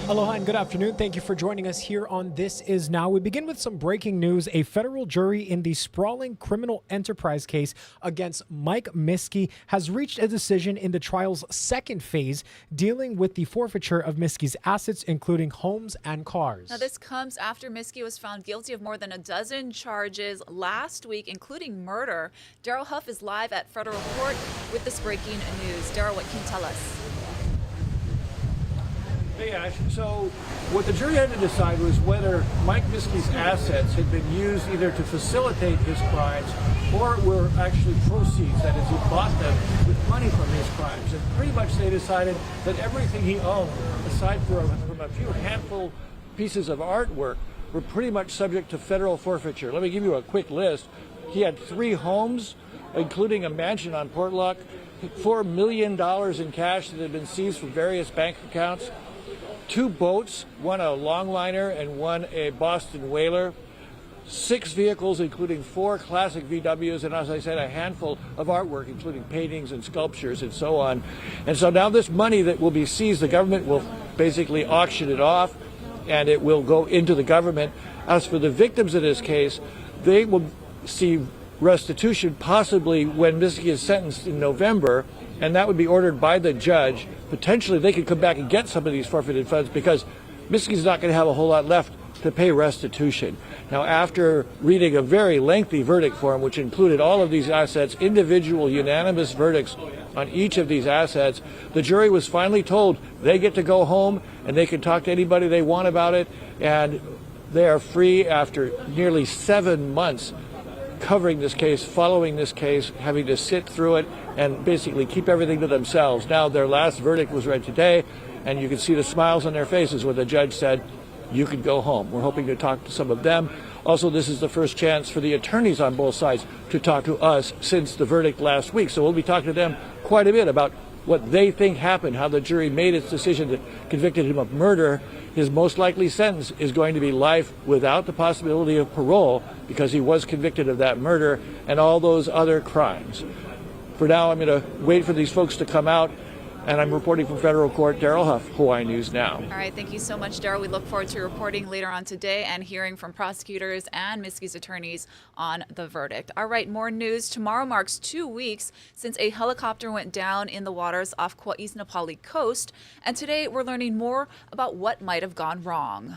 Aloha and good afternoon. Thank you for joining us here on This Is Now. We begin with some breaking news. A federal jury in the sprawling criminal enterprise case against Mike Miske has reached a decision in the trial's second phase, dealing with the forfeiture of Miske's assets, including homes and cars. Now, this comes after Miske was found guilty of more than a dozen charges last week, including murder. Daryl Huff is live at federal court with this breaking news. Daryl, what can you tell us? Hey Ash, so what the jury had to decide was whether Mike Miske's assets had been used either to facilitate his crimes or were actually proceeds, that is, he bought them with money from his crimes. And pretty much they decided that everything he owned, aside from a few handful pieces of artwork, were pretty much subject to federal forfeiture. Let me give you a quick list. He had 3 homes, including a mansion on Portlock, $4 million in cash that had been seized from various bank accounts, 2 boats, one a longliner and one a Boston whaler, 6 vehicles, including 4 classic VWs, and as I said, a handful of artwork, including paintings and sculptures and so on. And so now this money that will be seized, the government will basically auction it off, and it will go into the government. As for the victims in this case, they will see restitution possibly when Miske is sentenced in November, and that would be ordered by the judge. Potentially they could come back and get some of these forfeited funds because Miske's not going to have a whole lot left to pay restitution. Now, after reading a very lengthy verdict form, which included all of these assets, individual unanimous verdicts on each of these assets, the jury was finally told they get to go home and they can talk to anybody they want about it, and they are free after nearly 7 months covering this case, following this case, having to sit through it and basically keep everything to themselves. Now their last verdict was read today, and you can see the smiles on their faces when the judge said, you can go home. We're hoping to talk to some of them. Also, this is the first chance for the attorneys on both sides to talk to us since the verdict last week. So we'll be talking to them quite a bit about what they think happened, how the jury made its decision that convicted him of murder. His most likely sentence is going to be life without the possibility of parole because he was convicted of that murder and all those other crimes. For now, I'm going to wait for these folks to come out, and I'm reporting from federal court. Daryl Huff, Hawaii News Now. All right, thank you so much, Daryl. We look forward to reporting later on today and hearing from prosecutors and Miske's attorneys on the verdict. All right, more news. Tomorrow marks 2 weeks since a helicopter went down in the waters off Kauai's Nepali coast, and today we're learning more about what might have gone wrong.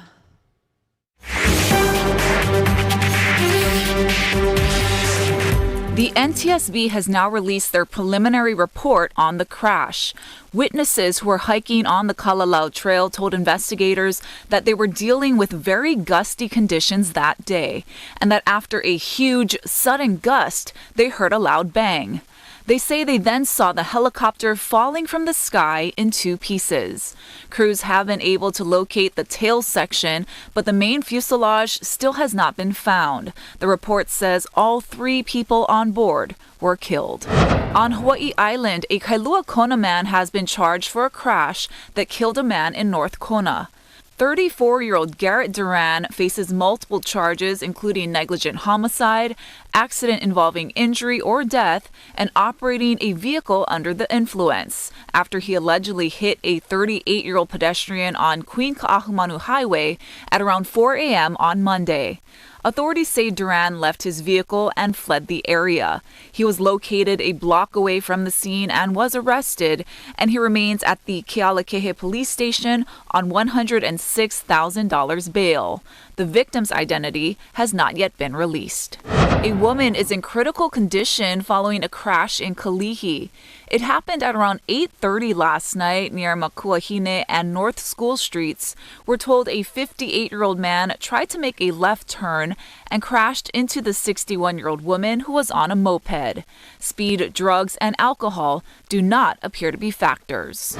The NTSB has now released their preliminary report on the crash. Witnesses who were hiking on the Kalalau Trail told investigators that they were dealing with very gusty conditions that day, and that after a huge, sudden gust, they heard a loud bang. They say they then saw the helicopter falling from the sky in 2 pieces. Crews have been able to locate the tail section, but the main fuselage still has not been found. The report says all 3 people on board were killed. On Hawaii Island, a Kailua Kona man has been charged for a crash that killed a man in North Kona. 34-year-old Garrett Duran faces multiple charges, including negligent homicide, accident involving injury or death, and operating a vehicle under the influence, after he allegedly hit a 38-year-old pedestrian on Queen Ka'ahumanu Highway at around 4 a.m. on Monday. Authorities say Duran left his vehicle and fled the area. He was located a block away from the scene and was arrested, and he remains at the Kealakehe police station on $106,000 bail. The victim's identity has not yet been released. A woman is in critical condition following a crash in Kalihi. It happened at around 8:30 last night near Makuahine and North School Streets. We're told a 58-year-old man tried to make a left turn and crashed into the 61-year-old woman who was on a moped. Speed, drugs, and alcohol do not appear to be factors.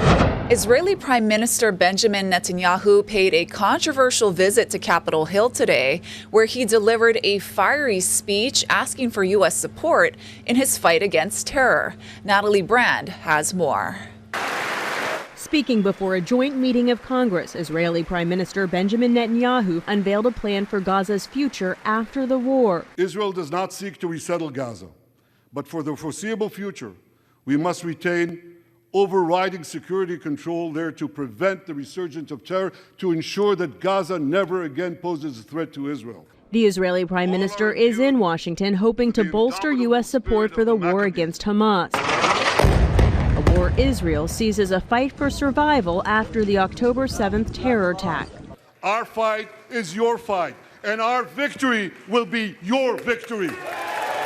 Israeli Prime Minister Benjamin Netanyahu paid a controversial visit to Capitol Hill today, where he delivered a fiery speech asking for U.S. support in his fight against terror. Natalie Brand has more. Speaking before a joint meeting of Congress, Israeli Prime Minister Benjamin Netanyahu unveiled a plan for Gaza's future after the war. Israel does not seek to resettle Gaza, but for the foreseeable future, we must retain overriding security control there to prevent the resurgence of terror, to ensure that Gaza never again poses a threat to Israel. The Israeli prime minister is in Washington hoping to bolster U.S. support for the war against Hamas, a war Israel sees as a fight for survival after the October 7th terror attack. Our fight is your fight, and our victory will be your victory.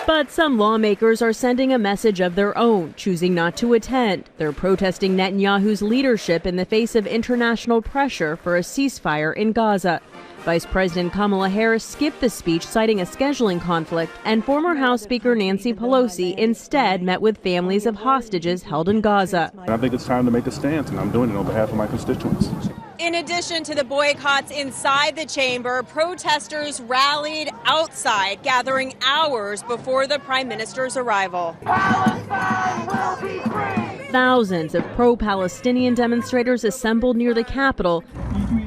But some lawmakers are sending a message of their own, choosing not to attend. They're protesting Netanyahu's leadership in the face of international pressure for a ceasefire in Gaza. Vice President Kamala Harris skipped the speech, citing a scheduling conflict, and former House Speaker Nancy Pelosi instead met with families of hostages held in Gaza. I think it's time to make a stance, and I'm doing it on behalf of my constituents. In addition to the boycotts inside the chamber, protesters rallied outside, gathering hours before the prime minister's arrival. Palestine will be free! Thousands of pro-Palestinian demonstrators assembled near the Capitol,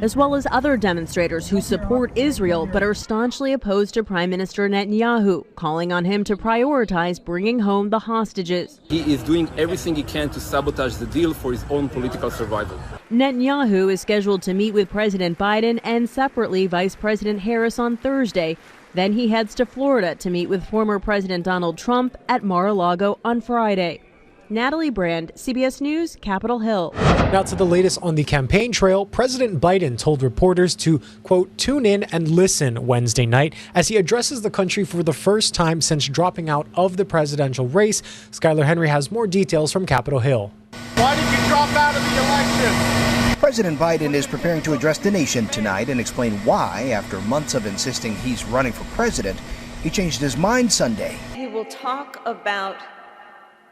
as well as other demonstrators who support Israel but are staunchly opposed to Prime Minister Netanyahu, calling on him to prioritize bringing home the hostages. He is doing everything he can to sabotage the deal for his own political survival. Netanyahu is scheduled to meet with President Biden and separately Vice President Harris on Thursday. Then he heads to Florida to meet with former President Donald Trump at Mar-a-Lago on Friday. Natalie Brand, CBS News, Capitol Hill. Now to the latest on the campaign trail. President Biden told reporters to, quote, tune in and listen Wednesday night as he addresses the country for the first time since dropping out of the presidential race. Skylar Henry has more details from Capitol Hill. Why did you drop out of the election? President Biden is preparing to address the nation tonight and explain why, after months of insisting he's running for president, he changed his mind Sunday. He will talk about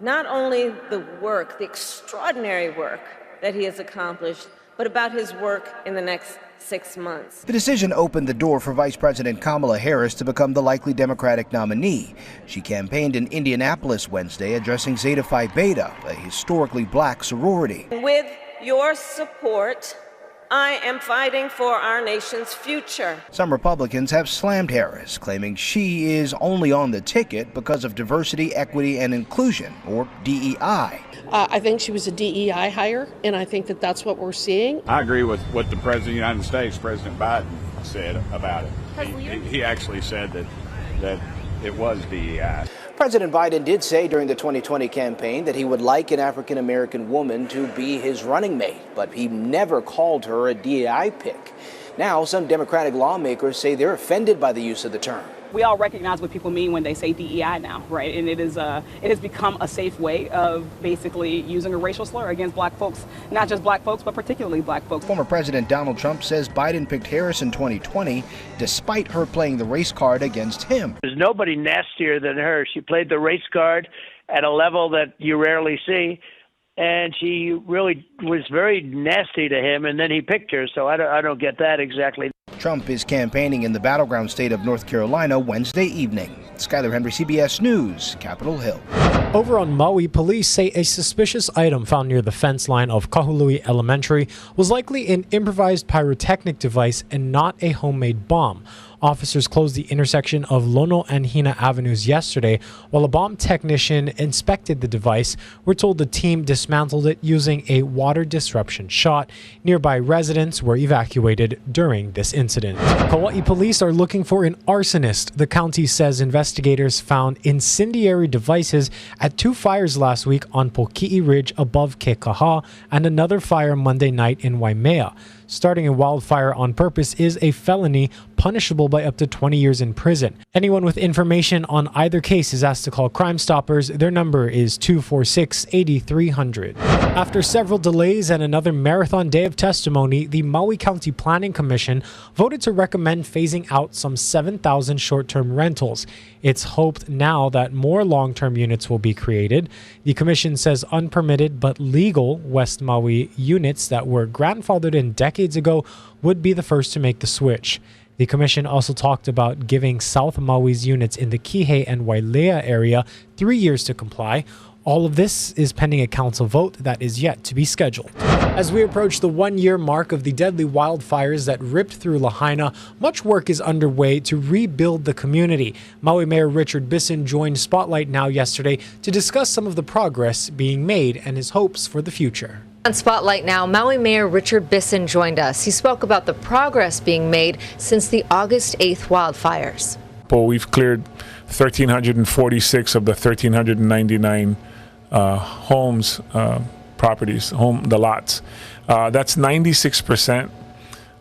not only the work, the extraordinary work that he has accomplished, but about his work in the next 6 months. The decision opened the door for Vice President Kamala Harris to become the likely Democratic nominee. She campaigned in Indianapolis Wednesday, addressing Zeta Phi Beta, a historically black sorority. With your support, I am fighting for our nation's future. Some Republicans have slammed Harris, claiming she is only on the ticket because of diversity, equity, and inclusion, or DEI. I think she was a DEI hire, and I think that that's what we're seeing. I agree with what the President of the United States, President Biden, said about it. He actually said that it was DEI. President Biden did say during the 2020 campaign that he would like an African-American woman to be his running mate, but he never called her a DEI pick. Now, some Democratic lawmakers say they're offended by the use of the term. We all recognize what people mean when they say DEI now, right? And it has become a safe way of basically using a racial slur against black folks, not just black folks, but particularly black folks. Former President Donald Trump says Biden picked Harris in 2020 despite her playing the race card against him. There's nobody nastier than her. She played the race card at a level that you rarely see. And she really was very nasty to him, and then he picked her, so I don't get that exactly. Trump is campaigning in the battleground state of North Carolina Wednesday evening. Skylar Henry, CBS News, Capitol Hill. Over on Maui, police say a suspicious item found near the fence line of Kahului Elementary was likely an improvised pyrotechnic device and not a homemade bomb. Officers closed the intersection of Lono and Hina Avenues yesterday while a bomb technician inspected the device. We're told the team dismantled it using a water disruption shot. Nearby residents were evacuated during this incident. Kauai police are looking for an arsonist. The county says investigators found incendiary devices at 2 fires last week on Poki'i Ridge above Kekaha and another fire Monday night in Waimea. Starting a wildfire on purpose is a felony punishable by up to 20 years in prison. Anyone with information on either case is asked to call Crime Stoppers. Their number is 246-8300. After several delays and another marathon day of testimony, the Maui County Planning Commission voted to recommend phasing out some 7,000 short-term rentals. It's hoped now that more long-term units will be created. The commission says unpermitted but legal West Maui units that were grandfathered in decades ago would be the first to make the switch. The commission also talked about giving South Maui's units in the Kihei and Wailea area 3 years to comply. All of this is pending a council vote that is yet to be scheduled. As we approach the one-year mark of the deadly wildfires that ripped through Lahaina, much work is underway to rebuild the community. Maui Mayor Richard Bisson joined Spotlight Now yesterday to discuss some of the progress being made and his hopes for the future. On Spotlight Now, Maui Mayor Richard Bisson joined us. He spoke about the progress being made since the August 8th wildfires. We've cleared 1,346 of the 1,399 homes, properties, the lots. That's 96%.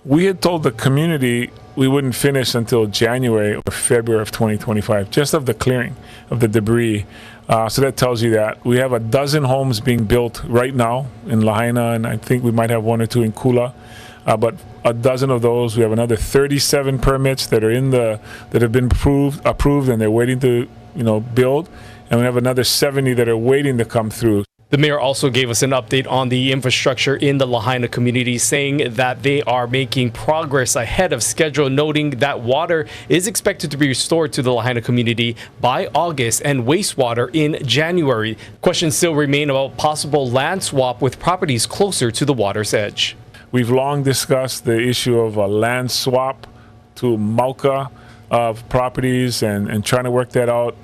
We had told the community we wouldn't finish until January or February of 2025, just of the clearing of the debris. So that tells you that. We have a dozen homes being built right now in Lahaina, and I think we might have one or two in Kula. But a dozen of those, we have another 37 permits that are that have been approved, and they're waiting to, build. And we have another 70 that are waiting to come through. The mayor also gave us an update on the infrastructure in the Lahaina community, saying that they are making progress ahead of schedule, noting that water is expected to be restored to the Lahaina community by August and wastewater in January. Questions still remain about possible land swap with properties closer to the water's edge. We've long discussed the issue of a land swap to Mauka of properties and trying to work that out.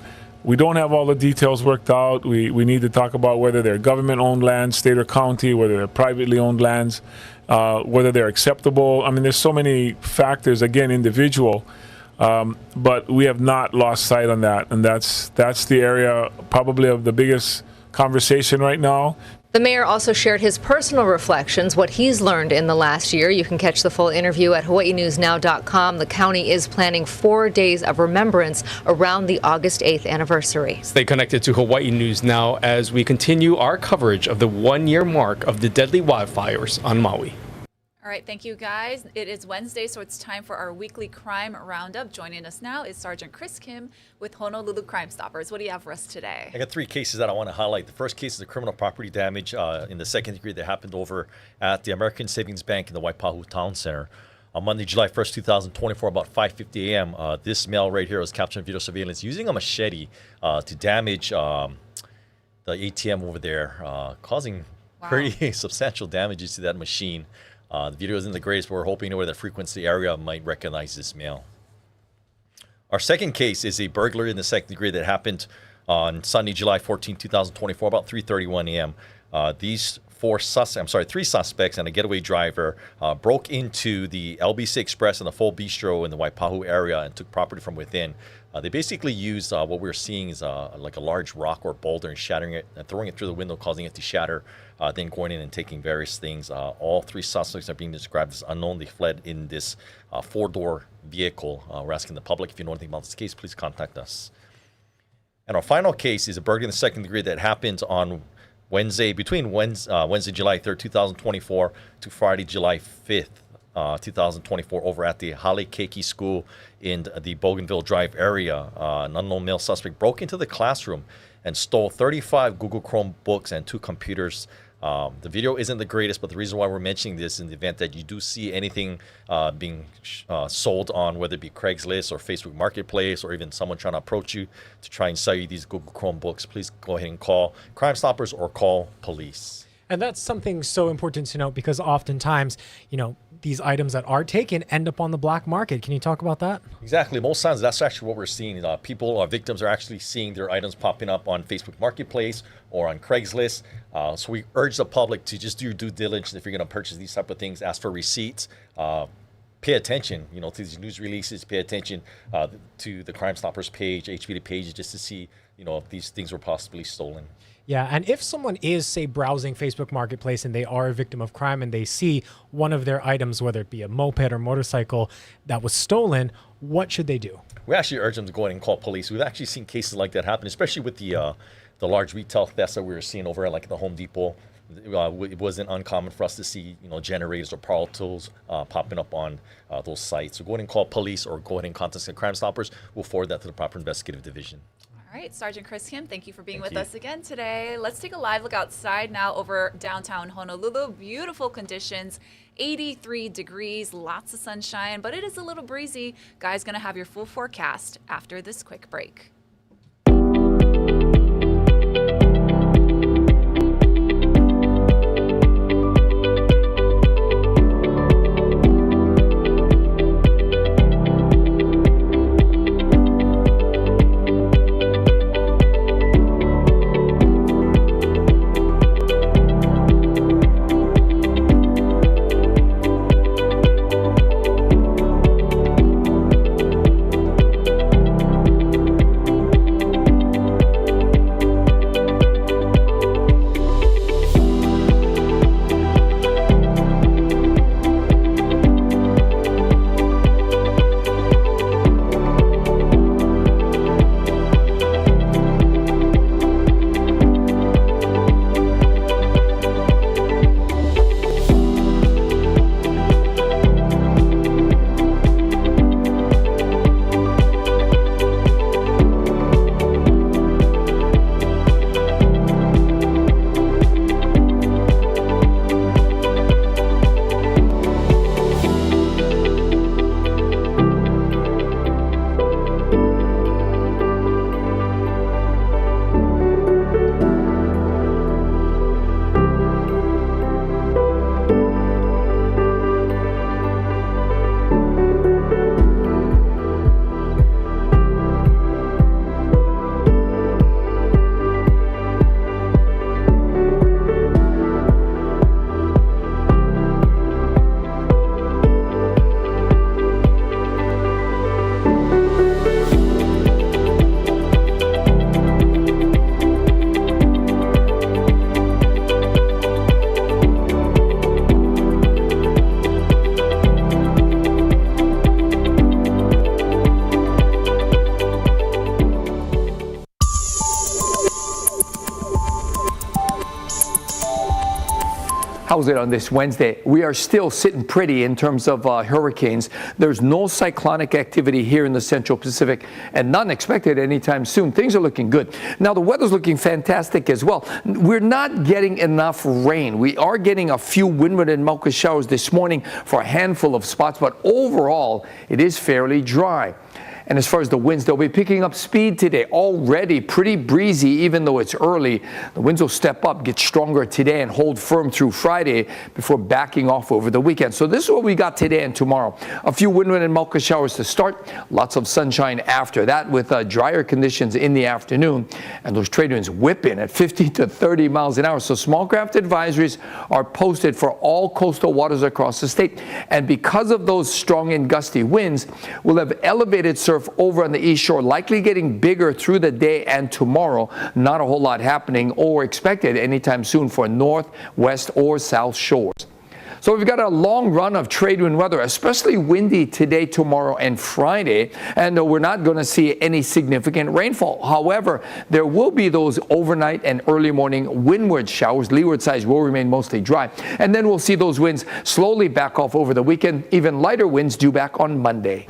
We don't have all the details worked out. We need to talk about whether they're government-owned lands, state or county, whether they're privately owned lands, whether they're acceptable. I mean, there's so many factors, again, individual, but we have not lost sight on that. And that's the area probably of the biggest conversation right now. The mayor also shared his personal reflections, what he's learned in the last year. You can catch the full interview at hawaiinewsnow.com. The county is planning 4 days of remembrance around the August 8th anniversary. Stay connected to Hawaii News Now as we continue our coverage of the one-year mark of the deadly wildfires on Maui. All right, thank you guys. It is Wednesday, so it's time for our weekly crime roundup. Joining us now is Sergeant Chris Kim with Honolulu Crime Stoppers. What do you have for us today? I got 3 cases that I want to highlight. The first case is a criminal property damage in the second degree that happened over at the American Savings Bank in the Waipahu Town Center. On Monday, July 1st, 2024, about 5:50 a.m., this male right here was captured on video surveillance using a machete to damage the ATM over there, causing pretty substantial damages to that machine. The video isn't the greatest, but we're hoping where the frequency area might recognize this male. Our second case is a burglary in the second degree that happened on Sunday, July 14, 2024, about 3:31 a.m. These 3 suspects and a getaway driver broke into the LBC Express and the Full Bistro in the Waipahu area and took property from within. They basically used what we're seeing is like a large rock or boulder and shattering it and throwing it through the window, causing it to shatter, then going in and taking various things. All 3 suspects are being described as unknown. They fled in this 4-door vehicle. We're asking the public, if you know anything about this case, please contact us. And our final case is a burglary in the second degree that happened on Wednesday, Wednesday, July 3rd, 2024 to Friday, July 5th. 2024 over at the Hale Keiki School in the Bougainville Drive area. An unknown male suspect broke into the classroom and stole 35 Google Chrome books and 2 computers. The video isn't the greatest, but the reason why we're mentioning this in the event that you do see anything being sold on, whether it be Craigslist or Facebook Marketplace or even someone trying to approach you to try and sell you these Google Chrome books, please go ahead and call Crime Stoppers or call police. And that's something so important to note because oftentimes, these items that are taken end up on the black market. Can you talk about that? Exactly. Most times that's actually what we're seeing. Victims are actually seeing their items popping up on Facebook Marketplace or on Craigslist. So we urge the public to just do your due diligence if you're going to purchase these type of things. Ask for receipts. Pay attention, to these news releases. Pay attention to the Crime Stoppers page, HPD page, just to see, if these things were possibly stolen. Yeah, and if someone is, say, browsing Facebook Marketplace and they are a victim of crime and they see one of their items, whether it be a moped or motorcycle that was stolen, what should they do? We actually urge them to go ahead and call police. We've actually seen cases like that happen, especially with the large retail thefts that we were seeing over at the Home Depot. It wasn't uncommon for us to see, generators or power tools popping up on those sites. So go ahead and call police or go ahead and contact the Crime Stoppers. We'll forward that to the proper investigative division. All right, Sergeant Chris Kim, thank you for being with us again today. Let's take a live look outside now over downtown Honolulu. Beautiful conditions, 83 degrees, lots of sunshine, but it is a little breezy. Guys, going to have your full forecast after this quick break. it on this Wednesday. We are still sitting pretty in terms of hurricanes. There's no cyclonic activity here in the Central Pacific and none expected anytime soon. Things are looking good. Now, the weather's looking fantastic as well. We're not getting enough rain. We are getting a few windward and Mauka showers this morning for a handful of spots, but overall, it is fairly dry. And as far as the winds, they'll be picking up speed today. Already pretty breezy, even though it's early. The winds will step up, get stronger today, and hold firm through Friday before backing off over the weekend. So this is what we got today and tomorrow. A few windward and Mauka showers to start. Lots of sunshine after that with drier conditions in the afternoon. And those trade winds whipping at 50 to 30 miles an hour. So small craft advisories are posted for all coastal waters across the state. And because of those strong and gusty winds, we'll have elevated surf over on the east shore, likely getting bigger through the day and tomorrow. Not a whole lot happening or expected anytime soon for north, west, or south shores. So we've got a long run of trade wind weather, especially windy today, tomorrow, and Friday. And we're not going to see any significant rainfall. However, there will be those overnight and early morning windward showers. Leeward sides will remain mostly dry. And then we'll see those winds slowly back off over the weekend. Even lighter winds due back on Monday.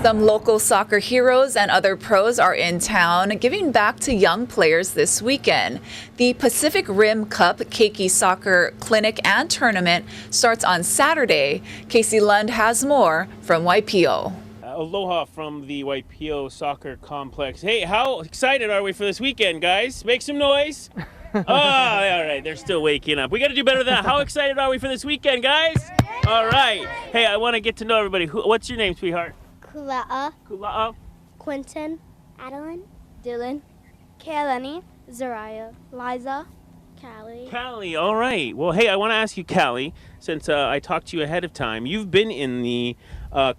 Some local soccer heroes and other pros are in town giving back to young players this weekend. The Pacific Rim Cup Keiki Soccer Clinic and Tournament starts on Saturday. Casey Lund has more from Waipio. Aloha from the Waipio Soccer Complex. Hey, how excited are we for this weekend, guys? Make some noise. Oh, all right, they're still waking up. We got to do better than that. How excited are we for this weekend, guys? All right. Hey, I want to get to know everybody. What's your name, sweetheart? Kula'a. Kula'a. Quentin. Adeline. Dylan. Kaylani. Zariah. Liza. Callie. Callie, all right. Well, hey, I want to ask you, Callie, since I talked to you ahead of time. You've been in the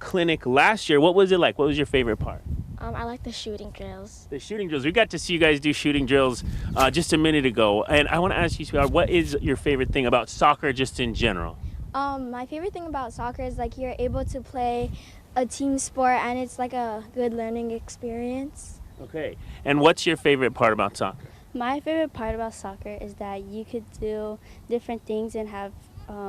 clinic last year. What was it like? What was your favorite part? I like the shooting drills. The shooting drills. We got to see you guys do shooting drills just a minute ago. And I want to ask you, sweetheart, what is your favorite thing about soccer just in general? My favorite thing about soccer is like you're able to play a team sport and it's like a good learning experience. Okay. And what's your favorite part about soccer? My favorite part about soccer is that you could do different things and have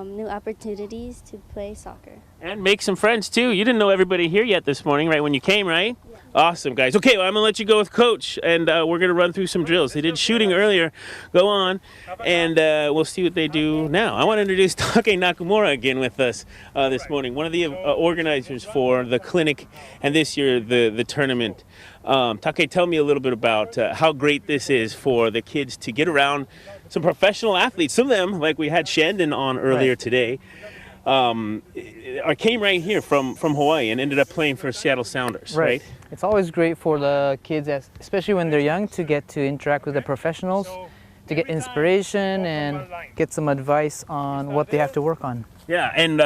new opportunities to play soccer. And make some friends too. You didn't know everybody here yet this morning, right, when you came, right? Yeah. Awesome, guys. Okay, well, I'm going to let you go with Coach, and we're going to run through some drills. They did shooting earlier. Go on, and we'll see what they do now. I want to introduce Take Nakamura again with us this morning, one of the organizers for the clinic and this year the tournament. Take, tell me a little bit about how great this is for the kids to get around some professional athletes. Some of them, like we had Shandon on earlier today, came right here from Hawaii and ended up playing for Seattle Sounders, right? It's always great for the kids, especially when they're young, to get to interact with the professionals, to get inspiration and get some advice on what they have to work on. Yeah, and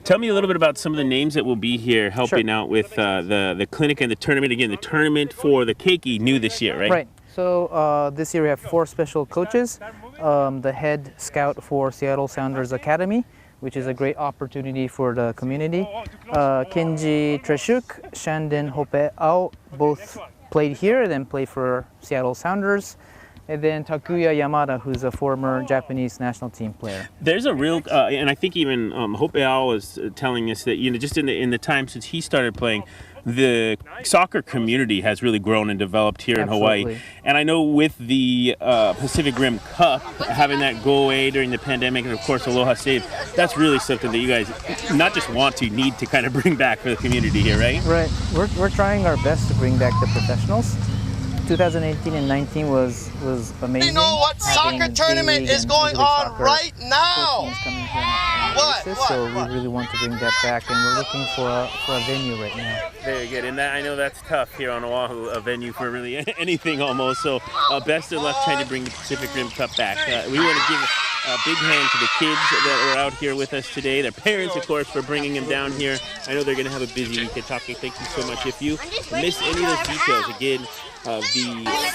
tell me a little bit about some of the names that will be here helping out with the clinic and the tournament. Again, the tournament for the Keiki new this year, right? Right. So this year we have 4 special coaches. The head scout for Seattle Sounders Academy, which is a great opportunity for the community. Kenji Treshuk, Shandon Hope'au, both played here, then played for Seattle Sounders. And then Takuya Yamada, who's a former Japanese national team player. There's a real, and I think even Hope'au was telling us that, just in the time since he started playing, the soccer community has really grown and developed here in Hawaii. And I know with the Pacific Rim Cup, having that go away during the pandemic, and of course Aloha Save, that's really something that you guys not just need to kind of bring back for the community here, right? Right. We're trying our best to bring back the professionals. 2018 and 19 was amazing. You know what soccer tournament is going on right now? What? So we really want to bring that back, and we're looking for a venue right now. Very good, and I know that's tough here on Oahu, a venue for really anything almost. So best of luck trying to bring the Pacific Rim Cup back. We want to give a big hand to the kids that were out here with us today. Their parents, of course, for bringing them down here. I know they're going to have a busy week at Take. Thank you so much. If you miss any of those details, again, the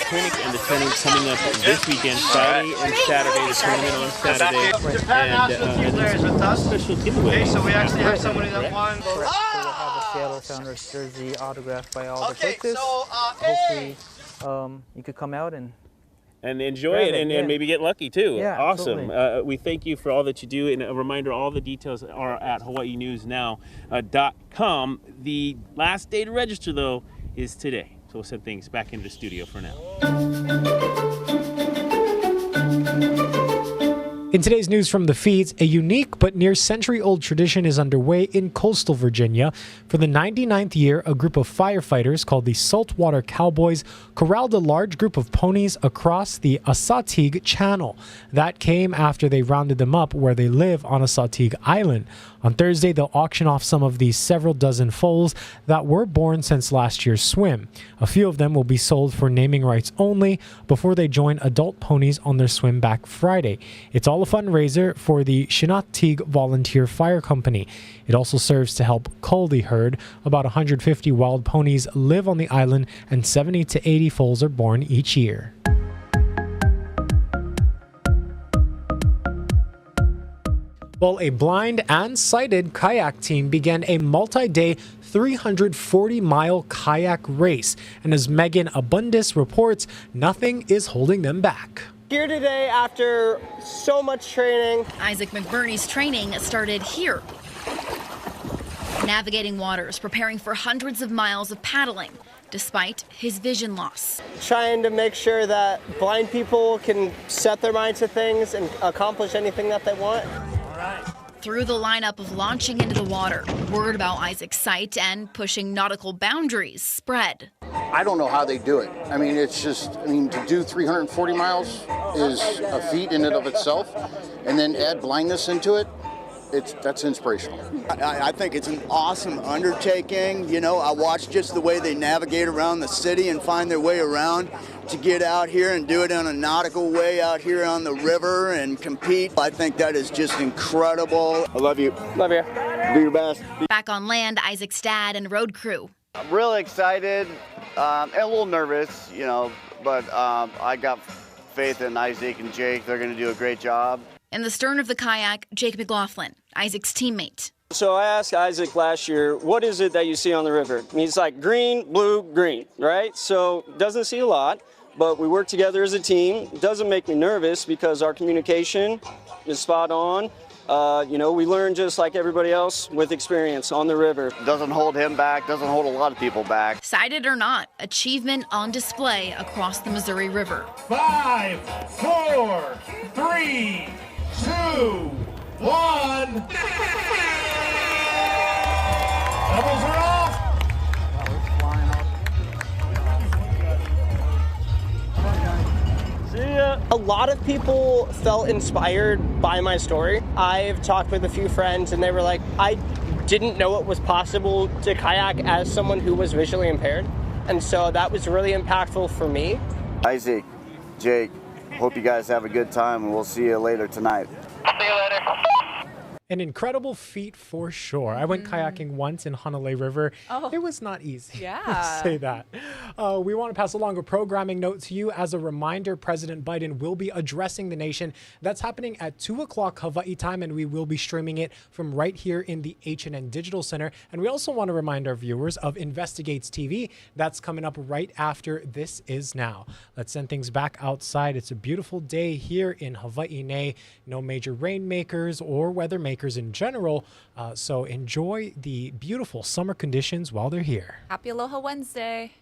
clinic and the tournament coming up this weekend, Friday and Saturday. The tournament on Saturday. Japan has players with us. Special giveaway. Okay, so we actually have somebody that won. So we'll have a Seattle Sounders jersey autographed by all the coaches. Hopefully, you could come out and and enjoy Grab it, and, yeah. and maybe get lucky too. Yeah, Awesome. absolutely. We thank you for all that you do, and a reminder, all the details are at hawaiinewsnow.com. The last day to register, though, is today. So we'll send things back into the studio for now. In today's news from the feeds, a unique but near century-old tradition is underway in coastal Virginia. For the 99th year, a group of firefighters called the Saltwater Cowboys corralled a large group of ponies across the Chincoteague Channel. That came after they rounded them up where they live on Chincoteague Island. On Thursday, they'll auction off some of the several dozen foals that were born since last year's swim. A few of them will be sold for naming rights only before they join adult ponies on their swim back Friday. It's all a fundraiser for the Chincoteague Volunteer Fire Company. It also serves to help cull the herd. About 150 wild ponies live on the island, and 70 to 80 foals are born each year. Well, a blind and sighted kayak team began a multi-day 340-mile kayak race. And as Megan Abundis reports, nothing is holding them back. Here today after so much training. Isaac McBurney's training started here. Navigating waters, preparing for hundreds of miles of paddling, despite his vision loss. Trying to make sure that blind people can set their mind to things and accomplish anything that they want. Through the lineup of launching into the water, word about Isaac's sight and pushing nautical boundaries spread. I don't know how they do it. I mean, it's just, to do 340 miles is a feat in and of itself, and then add blindness into it, that's inspirational. I think it's an awesome undertaking. You know, I watch just the way they navigate around the city and find their way around to get out here and do it in a nautical way out here on the river and compete. I think that is just incredible. I love you. Love you. Do your best. Back on land, Isaac's dad and road crew. I'm really excited and a little nervous, but I got faith in Isaac and Jake. They're going to do a great job. In the stern of the kayak, Jake McLaughlin, Isaac's teammate. So I asked Isaac last year, what is it that you see on the river? And he's like, green, blue, green, right? So doesn't see a lot, but we work together as a team. It doesn't make me nervous because our communication is spot on. We learn just like everybody else with experience on the river. Doesn't hold him back, doesn't hold a lot of people back. Sighted or not, achievement on display across the Missouri River. 5, 4, 3, 2, 1. Doubles are off. See ya. A lot of people felt inspired by my story. I've talked with a few friends and they were like, I didn't know it was possible to kayak as someone who was visually impaired. And so that was really impactful for me. Isaac, Jake, hope you guys have a good time and we'll see you later tonight. See you later. An incredible feat for sure. I went kayaking once in Honolulu River. Oh. It was not easy. Yeah. Let's say that. We want to pass along a programming note to you. As a reminder, President Biden will be addressing the nation. That's happening at 2 o'clock Hawaii time, and we will be streaming it from right here in the H&N Digital Center. And we also want to remind our viewers of Investigates TV. That's coming up right after This Is Now. Let's send things back outside. It's a beautiful day here in Hawaii. No major rainmakers or weather makers in general, so enjoy the beautiful summer conditions while they're here. Happy Aloha Wednesday.